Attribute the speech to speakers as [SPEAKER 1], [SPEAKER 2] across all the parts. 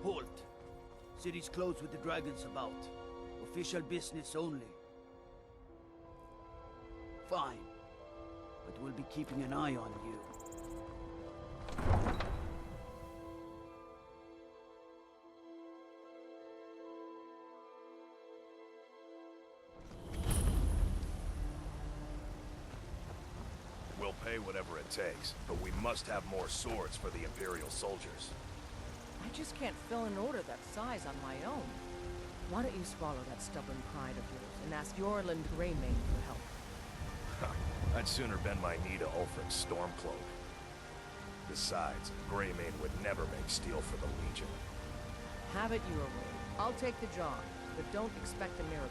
[SPEAKER 1] Halt. City's closed with the dragons about. Official business only. Fine. But we'll be keeping an eye on you.
[SPEAKER 2] We'll pay whatever it takes, but we must have more swords for the Imperial soldiers.
[SPEAKER 3] I just can't fill an order that size on my own. Why don't you swallow that stubborn pride of yours and ask Yorland Greymane for help?
[SPEAKER 2] I'd sooner bend my knee to Ulfric's Stormcloak. Besides, Greymane would never make steel for the Legion.
[SPEAKER 3] Have it your way. I'll take the job, but don't expect a miracle.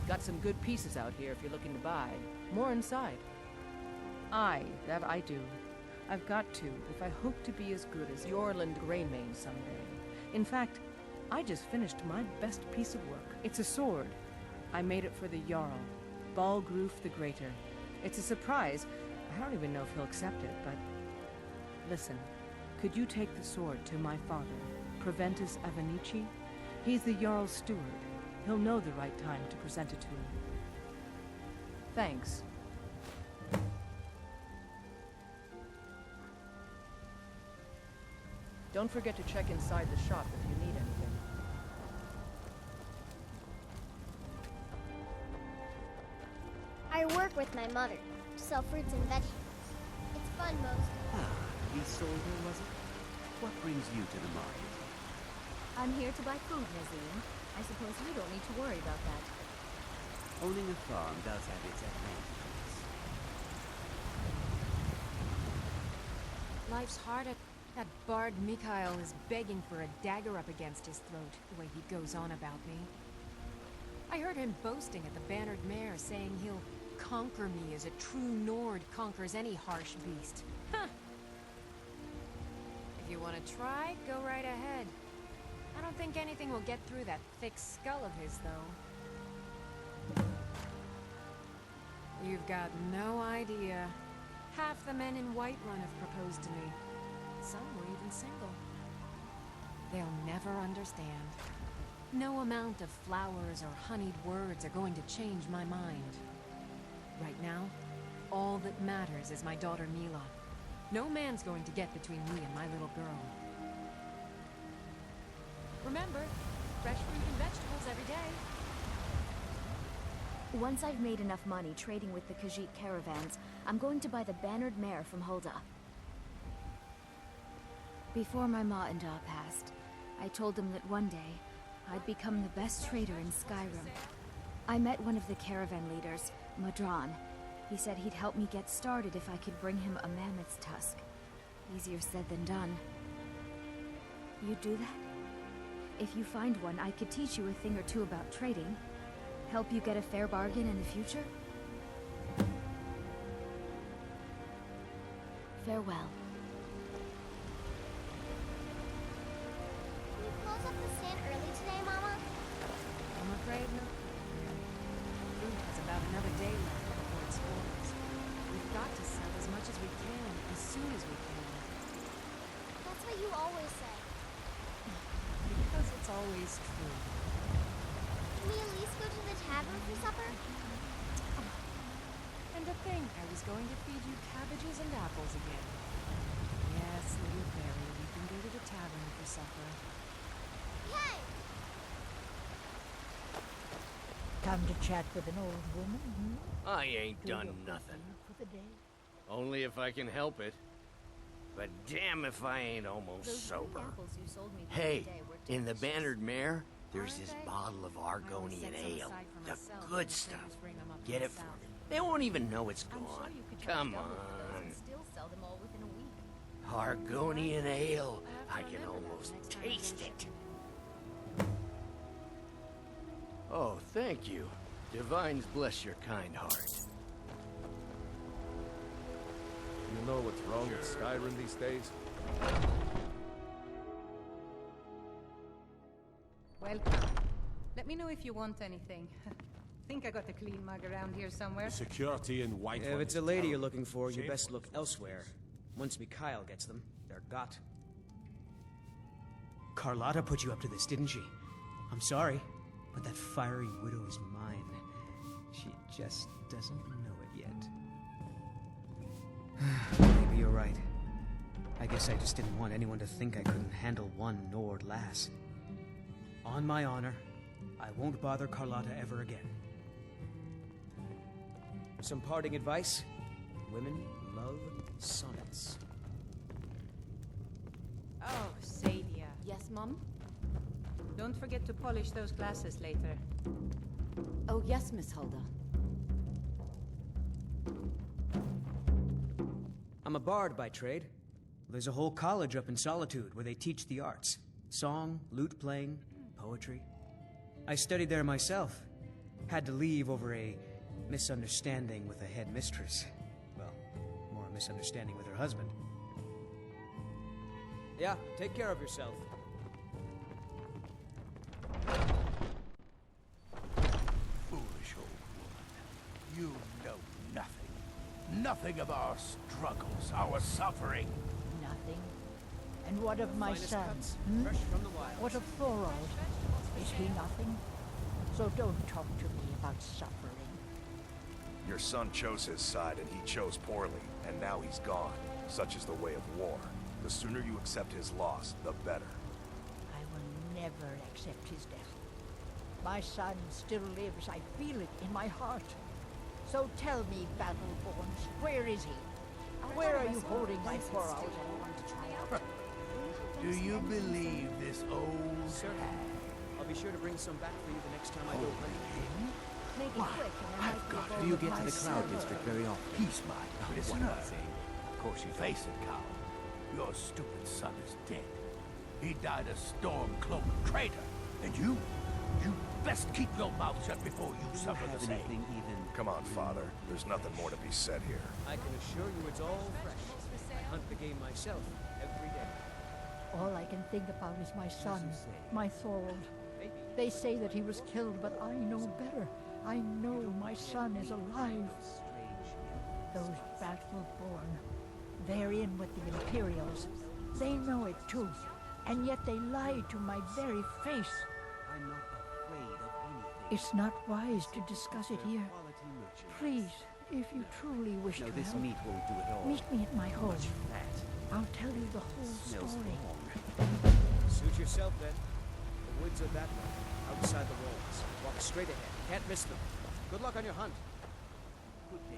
[SPEAKER 3] Got some good pieces out here if you're looking to buy. More inside. That I do. I've got to, if I hope to be as good as Yorland Greymane someday. In fact, I just finished my best piece of work. It's a sword. I made it for the Jarl, Balgruf the Greater. It's a surprise. I don't even know if he'll accept it, but... Listen, could you take the sword to my father, Proventus Avenici? He's the Jarl's steward. He'll know the right time to present it to him. Thanks. Don't forget to check inside the shop if you need anything.
[SPEAKER 4] I work with my mother to sell fruits and vegetables. It's fun most.
[SPEAKER 1] The soldier, was it? What brings you to the market?
[SPEAKER 5] I'm here to buy food, Nazim. I suppose you don't need to worry about that.
[SPEAKER 1] Owning a farm does have its advantages.
[SPEAKER 6] Life's hard at... That bard Mikhail is begging for a dagger up against his throat, the way he goes on about me. I heard him boasting at the Bannered Mare, saying he'll conquer me as a true Nord conquers any harsh beast. Huh! If you want to try, go right ahead. I don't think anything will get through that thick skull of his, though. You've got no idea. Half the men in Whiterun have proposed to me. Some were even single. They'll never understand. No amount of flowers or honeyed words are going to change my mind. Right now, all that matters is my daughter Mila. No man's going to get between me and my little girl. Remember, fresh fruit and vegetables every day.
[SPEAKER 5] Once I've made enough money trading with the Khajiit caravans, I'm going to buy the Bannered Mare from Hulda. Before my ma and Da passed, I told them that one day, I'd become the best trader in Skyrim. I met one of the caravan leaders, Madran. He said he'd help me get started if I could bring him a mammoth's tusk. Easier said than done. You'd do that? If you find one, I could teach you a thing or two about trading. Help you get a fair bargain in the future? Farewell.
[SPEAKER 4] Can you close up the stand early today, Mama?
[SPEAKER 6] I'm afraid not. Fruit has about another day left before it spoils. We've got to sell as much as we can, as soon as we can.
[SPEAKER 4] That's what you always say.
[SPEAKER 6] Because it's always true.
[SPEAKER 4] Can we at least go to the tavern for supper?
[SPEAKER 6] And to think I was going to feed you cabbages and apples again. Yes, little fairy, we can go to the tavern for supper.
[SPEAKER 4] Yay!
[SPEAKER 7] Come to chat with an old woman, hmm?
[SPEAKER 8] I ain't done nothing.
[SPEAKER 7] For the day.
[SPEAKER 8] Only if I can help it. But damn if I ain't almost
[SPEAKER 5] Those
[SPEAKER 8] sober.
[SPEAKER 5] apples you sold me the
[SPEAKER 8] Hey,
[SPEAKER 5] other day were
[SPEAKER 8] in the
[SPEAKER 5] delicious.
[SPEAKER 8] Bannered Mare, there's
[SPEAKER 6] Aren't
[SPEAKER 8] this
[SPEAKER 6] they?
[SPEAKER 8] bottle of
[SPEAKER 6] I always
[SPEAKER 8] Argonian
[SPEAKER 6] set some
[SPEAKER 8] ale.
[SPEAKER 6] aside for
[SPEAKER 8] The
[SPEAKER 6] myself when
[SPEAKER 8] good
[SPEAKER 6] the
[SPEAKER 8] stuff.
[SPEAKER 6] traders bring 'em up
[SPEAKER 8] Get
[SPEAKER 6] from
[SPEAKER 8] it for
[SPEAKER 6] south.
[SPEAKER 8] me. They won't even know it's
[SPEAKER 5] I'm sure
[SPEAKER 8] gone.
[SPEAKER 5] you could charge
[SPEAKER 8] Come
[SPEAKER 5] double for those
[SPEAKER 8] on.
[SPEAKER 5] and still sell them all within a week.
[SPEAKER 8] Argonian ale.
[SPEAKER 6] I'll have to
[SPEAKER 8] I can
[SPEAKER 6] remember that
[SPEAKER 8] almost
[SPEAKER 6] next time I go
[SPEAKER 8] taste it.
[SPEAKER 6] shipping.
[SPEAKER 8] Oh, thank you. Divines bless your kind heart.
[SPEAKER 9] You know what's wrong with Skyrim these days?
[SPEAKER 10] Welcome. Let me know if you want anything. Think I got a clean mug around here somewhere.
[SPEAKER 11] Security in Whiterun.
[SPEAKER 12] If it's a
[SPEAKER 11] is
[SPEAKER 12] lady you're
[SPEAKER 11] terrible.
[SPEAKER 12] looking for, you
[SPEAKER 11] Shameful.
[SPEAKER 12] best look elsewhere. Once Mikhail gets them, they're got.
[SPEAKER 11] Carlotta put you up to this, didn't she? I'm sorry, but that fiery widow is mine. She just doesn't know it yet. Maybe you're right. I guess I just didn't want anyone to think I couldn't handle one Nord lass. On my honor, I won't bother Carlotta ever again. Some parting advice? Women love sonnets.
[SPEAKER 10] Oh, Sadia.
[SPEAKER 6] Yes, Mum?
[SPEAKER 10] Don't forget to polish those glasses later.
[SPEAKER 6] Oh, yes, Miss Hulda.
[SPEAKER 11] I'm a bard by trade. There's a whole college up in Solitude where they teach the arts. Song, lute playing, poetry. I studied there myself. Had to leave over a misunderstanding with a head mistress. Well, more a misunderstanding with her husband. Yeah, take care of yourself.
[SPEAKER 12] Foolish old woman. You know nothing. Nothing of our struggles, our suffering.
[SPEAKER 7] Nothing. And what of my son?
[SPEAKER 11] Fresh from the wild.
[SPEAKER 7] What of Thorold? Is he nothing? So don't talk to me about suffering.
[SPEAKER 2] Your son chose his side, and he chose poorly, and now he's gone. Such is the way of war. The sooner you accept his loss, the better.
[SPEAKER 7] I will never accept his death. My son still lives. I feel it in my heart. So tell me, Battleborns, where is he? Where are you holding my Thorold?
[SPEAKER 12] Do you believe this old
[SPEAKER 11] Certainly. I'll be sure to bring some back for you the next time I go hunting.
[SPEAKER 5] Make it quick, and I might
[SPEAKER 12] got
[SPEAKER 5] be
[SPEAKER 12] it.
[SPEAKER 5] able to
[SPEAKER 12] District very often? He's my prisoner. Of course you face it, Carl. Your stupid son is dead. He died a storm-cloaked traitor. And you best keep your mouth shut before you suffer the same.
[SPEAKER 2] Come on, Father. There's nothing more to be said here.
[SPEAKER 11] I can assure you it's all fresh. I hunt the game myself every day.
[SPEAKER 7] All I can think about is my son, my Thorold. They say that he was killed, but I know better. I know my son is alive. Those Battleborn, they're in with the Imperials. They know it too, and yet they lie to my very face.
[SPEAKER 1] I'm not afraid of anything.
[SPEAKER 7] It's not wise to discuss it here. Please, if you truly wish to
[SPEAKER 1] This
[SPEAKER 7] help,
[SPEAKER 1] meat won't do it all.
[SPEAKER 7] meet me at my home.
[SPEAKER 1] Fat.
[SPEAKER 7] I'll tell you the whole
[SPEAKER 1] Smells
[SPEAKER 7] story.
[SPEAKER 1] wrong.
[SPEAKER 11] Suit yourself then. The woods are that way, outside the walls. Walk straight ahead. Can't miss them. Good luck on your hunt.
[SPEAKER 1] Good day.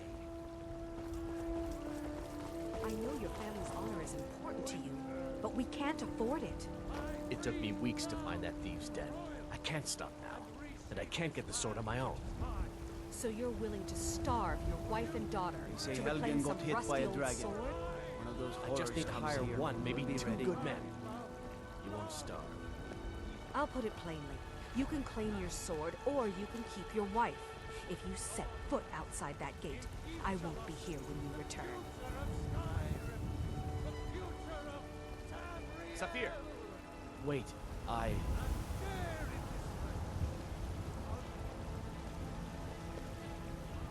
[SPEAKER 6] I know your family's honor is important to you, but we can't afford it.
[SPEAKER 9] It took me weeks to find that thieves' den. I can't stop now, and I can't get the sword on my own.
[SPEAKER 6] So you're willing to starve your wife and daughter
[SPEAKER 1] They say
[SPEAKER 6] to reclaim
[SPEAKER 1] Helgen
[SPEAKER 6] some
[SPEAKER 1] got hit by
[SPEAKER 6] rusty
[SPEAKER 1] a
[SPEAKER 6] old
[SPEAKER 1] dragon.
[SPEAKER 6] sword?
[SPEAKER 1] One of those
[SPEAKER 9] I just need to
[SPEAKER 1] horrors comes
[SPEAKER 9] hire
[SPEAKER 1] here.
[SPEAKER 9] one, maybe
[SPEAKER 1] Be
[SPEAKER 9] two
[SPEAKER 1] ready.
[SPEAKER 9] good men. You won't starve.
[SPEAKER 6] I'll put it plainly. You can claim your sword, or you can keep your wife. If you set foot outside that gate, I won't be here when you return.
[SPEAKER 9] Saphir! Wait,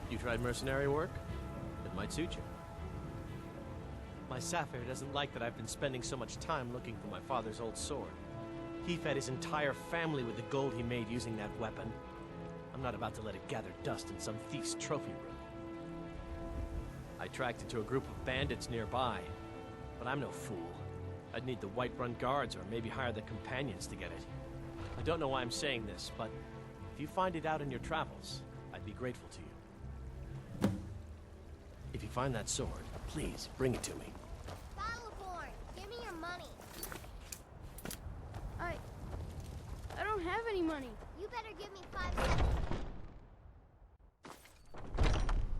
[SPEAKER 9] You tried mercenary work? It might suit you. My Saphir doesn't like that I've been spending so much time looking for my father's old sword. He fed his entire family with the gold he made using that weapon. I'm not about to let it gather dust in some thief's trophy room. I tracked it to a group of bandits nearby, but I'm no fool. I'd need the Whiterun guards or maybe hire the companions to get it. I don't know why I'm saying this, but if you find it out in your travels, I'd be grateful to you. If you find that sword, please bring it to me.
[SPEAKER 4] Battleborn, give me your money. I don't have any money. You better give me 5 seconds.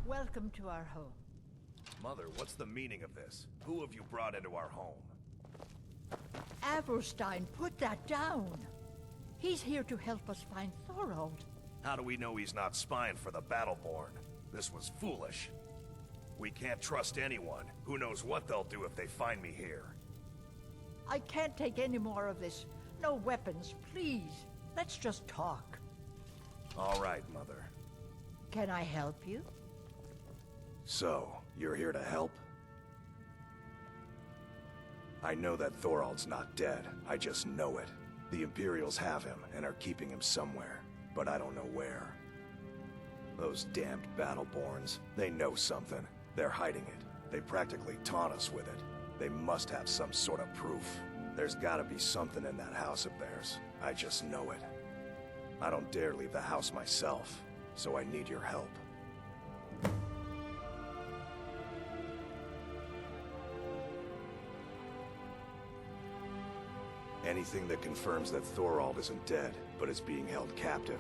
[SPEAKER 7] Welcome to our home.
[SPEAKER 2] Mother, what's the meaning of this? Who have you brought into our home?
[SPEAKER 7] Avrstein, put that down. He's here to help us find Thorold.
[SPEAKER 2] How do we know he's not spying for the Battleborn? This was foolish. We can't trust anyone. Who knows what they'll do if they find me here.
[SPEAKER 7] I can't take any more of this. No weapons, please. Let's just talk.
[SPEAKER 2] All right, Mother.
[SPEAKER 7] Can I help you?
[SPEAKER 2] So, you're here to help? I know that Thorald's not dead. I just know it. The Imperials have him and are keeping him somewhere, but I don't know where. Those damned Battleborns, they know something. They're hiding it. They practically taunt us with it. They must have some sort of proof. There's gotta be something in that house of theirs. I just know it. I don't dare leave the house myself, so I need your help. Anything that confirms that Thorald isn't dead, but is being held captive.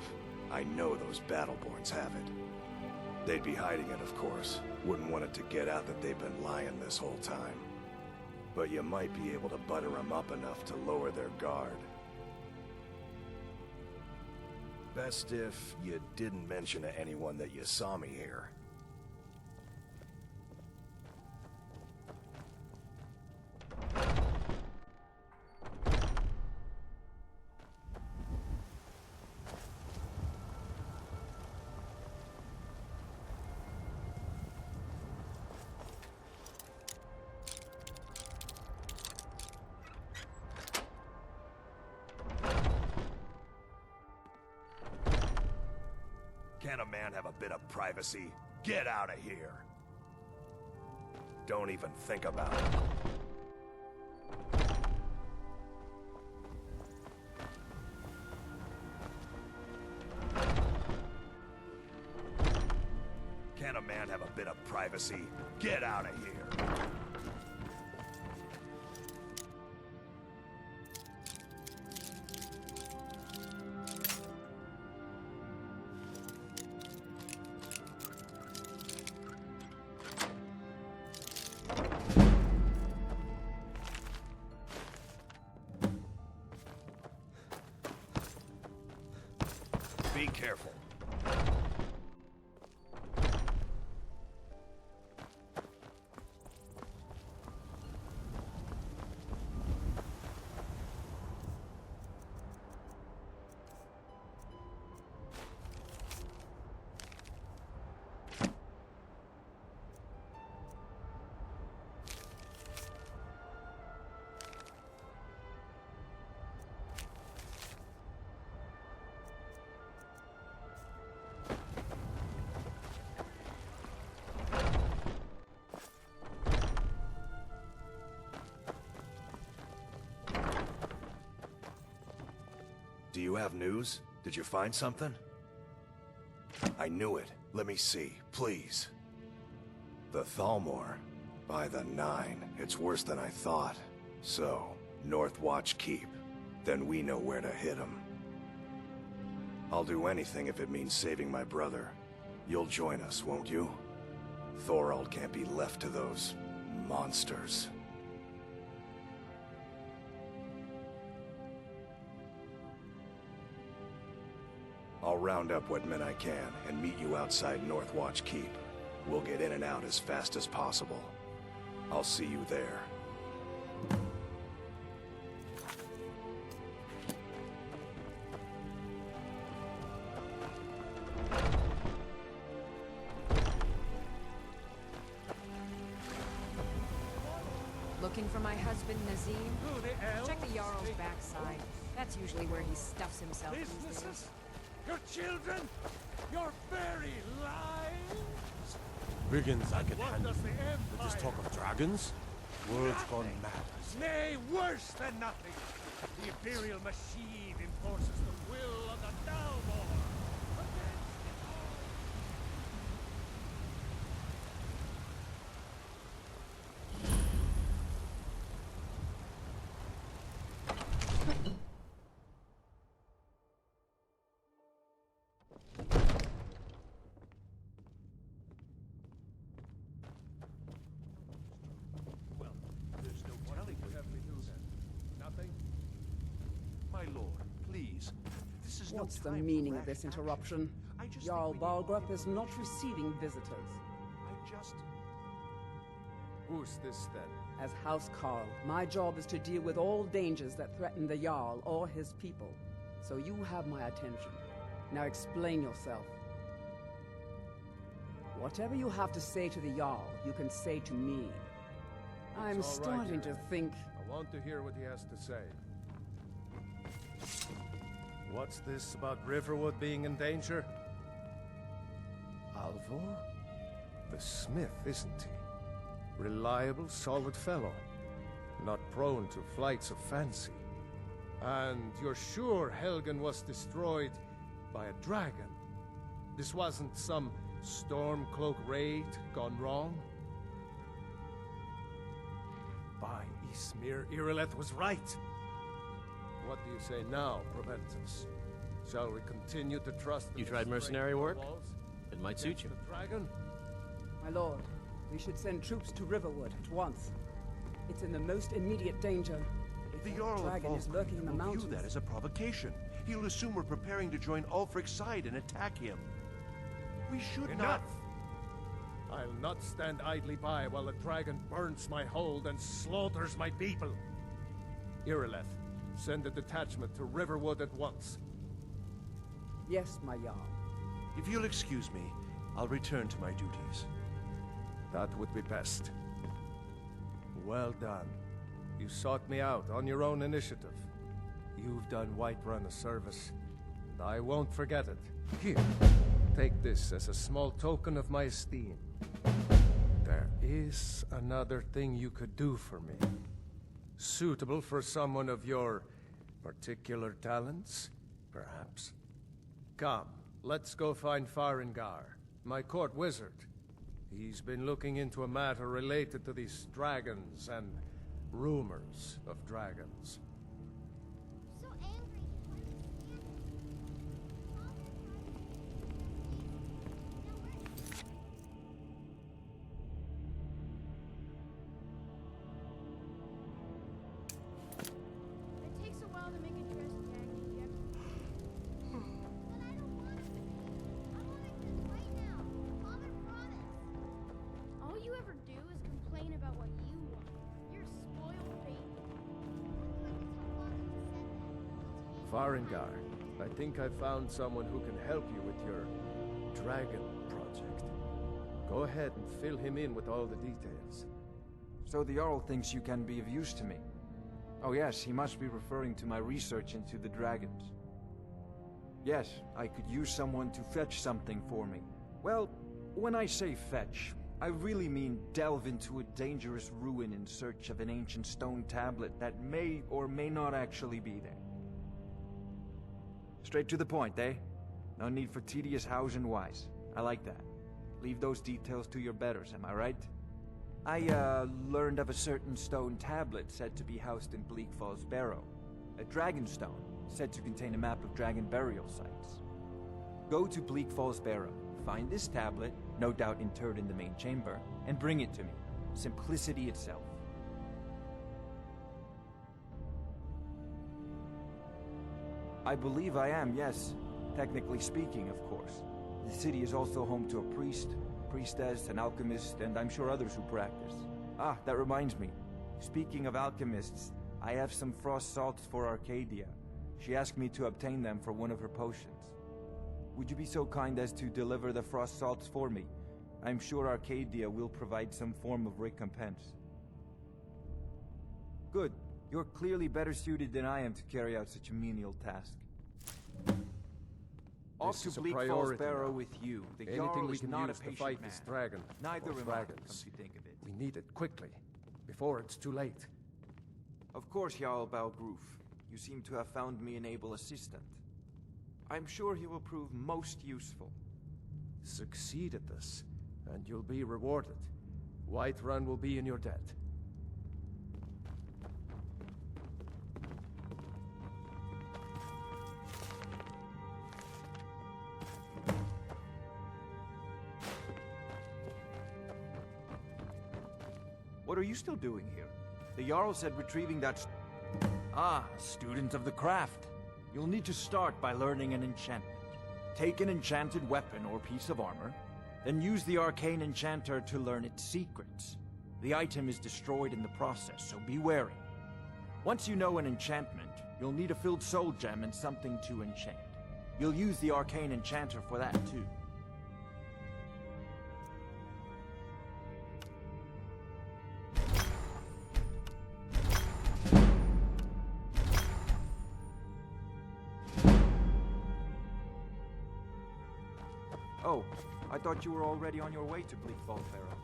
[SPEAKER 2] I know those Battleborns have it. They'd be hiding it, of course. Wouldn't want it to get out that they've been lying this whole time. But you might be able to butter them up enough to lower their guard. Best if you didn't mention to anyone that you saw me here. Can't a man have a bit of privacy? Get out of here! Don't even think about it. Can't a man have a bit of privacy? Get out of here! Be careful. Do you have news? Did you find something? I knew it. Let me see, please. The Thalmor. By the 9. It's worse than I thought. So, Northwatch Keep. Then we know where to hit him. I'll do anything if it means saving my brother. You'll join us, won't you? Thorald can't be left to those monsters. I'll round up what men I can and meet you outside Northwatch Keep. We'll get in and out as fast as possible. I'll see you there.
[SPEAKER 6] Looking for my husband, Nazim? Check the Jarl's backside. That's usually where he stuffs himself these days.
[SPEAKER 12] Your children? Your very lives?
[SPEAKER 13] Brigands I can handle. But this talk of dragons? World's gone mad.
[SPEAKER 12] Nay, worse than nothing. The Imperial machine enforces the will of the Thalmor.
[SPEAKER 14] What's the meaning of this interruption? Jarl Balgrup is not receiving visitors.
[SPEAKER 12] Who's this, then?
[SPEAKER 14] As House Carl, my job is to deal with all dangers that threaten the Jarl or his people. So you have my attention. Now explain yourself. Whatever you have to say to the Jarl, you can say to me. I'm starting to think
[SPEAKER 13] want to hear what he has to say. What's this about Riverwood being in danger? Alvor? The smith, isn't he? Reliable, solid fellow. Not prone to flights of fancy. And you're sure Helgen was destroyed by a dragon? This wasn't some Stormcloak raid gone wrong? By Ysmir, Irileth was right. What do you say now, Proventus? Shall we continue to trust
[SPEAKER 9] You tried mercenary work? It might suit you.
[SPEAKER 13] The dragon?
[SPEAKER 14] My lord, we should send troops to Riverwood at once. It's in the most immediate danger. If
[SPEAKER 15] The
[SPEAKER 14] that
[SPEAKER 15] Jarl of
[SPEAKER 14] dragon is lurking in the
[SPEAKER 15] will
[SPEAKER 14] mountains.
[SPEAKER 15] view that as a provocation. He'll assume we're preparing to join Ulfric's side and attack him. We should
[SPEAKER 13] Enough! I'll not stand idly by while the dragon burns my hold and slaughters my people. Irileth, send a detachment to Riverwood at once.
[SPEAKER 14] Yes, my Jarl.
[SPEAKER 15] If you'll excuse me, I'll return to my duties.
[SPEAKER 13] That would be best. Well done. You sought me out on your own initiative. You've done Whiterun a service, and I won't forget it. Here, take this as a small token of my esteem. There is another thing you could do for me. Suitable for someone of your particular talents, perhaps. Come, let's go find Farengar, my court wizard. He's been looking into a matter related to these dragons and rumors of dragons.
[SPEAKER 4] So angry. It takes a while to make a dress jacket. You have to... But I don't want it. I want it just right now. Father promised. All you ever do is complain about what you want. You're a spoiled baby.
[SPEAKER 13] Farengar, I think I found someone who can help you with your dragon project. Go ahead and fill him in with all the details.
[SPEAKER 16] So the Jarl thinks you can be of use to me. Oh yes, he must be referring to my research into the dragons. Yes, I could use someone to fetch something for me. Well, when I say fetch, I really mean delve into a dangerous ruin in search of an ancient stone tablet that may or may not actually be there. Straight to the point, eh? No need for tedious hows and whys. I like that. Leave those details to your betters, am I right? I, learned of a certain stone tablet said to be housed in Bleak Falls Barrow. A dragon stone, said to contain a map of dragon burial sites. Go to Bleak Falls Barrow, find this tablet, no doubt interred in the main chamber, and bring it to me. Simplicity itself. I believe I am, yes. Technically speaking, of course. The city is also home to a priest, priestess, an alchemist, and I'm sure others who practice. Ah, that reminds me. Speaking of alchemists, I have some frost salts for Arcadia. She asked me to obtain them for one of her potions. Would you be so kind as to deliver the frost salts for me? I'm sure Arcadia will provide some form of recompense. Good. You're clearly better suited than I am to carry out such a menial task. Off to Bleak Falls Barrow with you. The Jarl is not a patient
[SPEAKER 13] fight
[SPEAKER 16] man.
[SPEAKER 13] this dragon.
[SPEAKER 16] Neither
[SPEAKER 13] or
[SPEAKER 16] am
[SPEAKER 13] dragons.
[SPEAKER 16] I, come to think of it.
[SPEAKER 13] We need it quickly, before it's too late.
[SPEAKER 16] Of course, Jarl Balgroof. You seem to have found me an able assistant. I'm sure he will prove most useful.
[SPEAKER 13] Succeed at this, and you'll be rewarded. Whiterun will be in your debt.
[SPEAKER 16] What are you still doing here? The Jarl said retrieving that... Ah, student of the craft. You'll need to start by learning an enchantment. Take an enchanted weapon or piece of armor, then use the arcane enchanter to learn its secrets. The item is destroyed in the process, so be wary. Once you know an enchantment, you'll need a filled soul gem and something to enchant. You'll use the arcane enchanter for that, too. Oh, I thought you were already on your way to Bleak Fall Pharaoh.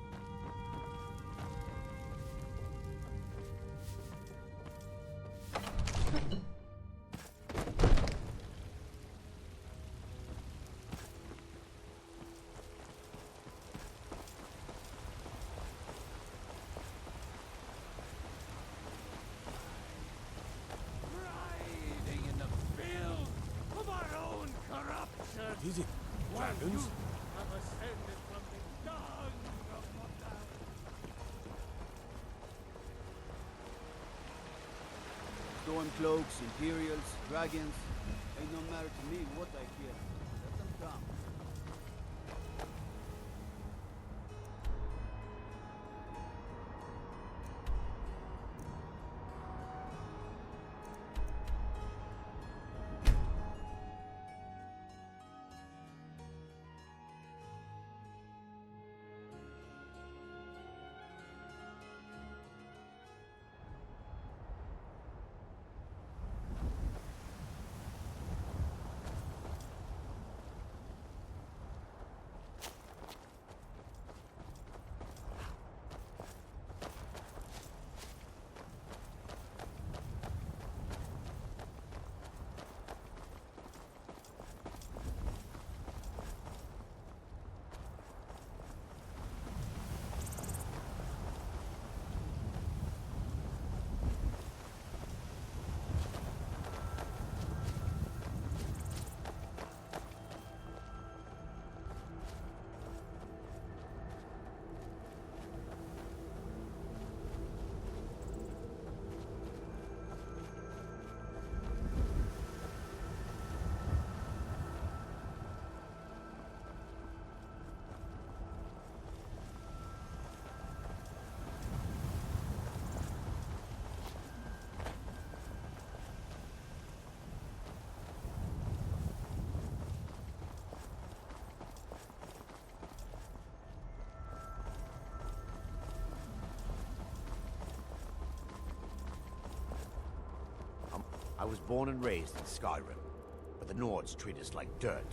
[SPEAKER 12] Riding in the filth of our own corruption.
[SPEAKER 17] What is it? Dragons?
[SPEAKER 12] Have ascended from the dung of mortality.
[SPEAKER 1] Stormcloaks, Imperials, dragons. Ain't no matter to me what I hear. Let them come.
[SPEAKER 18] I was born and raised in Skyrim, but the Nords treat us like dirt.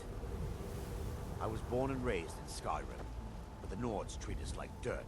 [SPEAKER 18] I was born and raised in Skyrim, but the Nords treat us like dirt.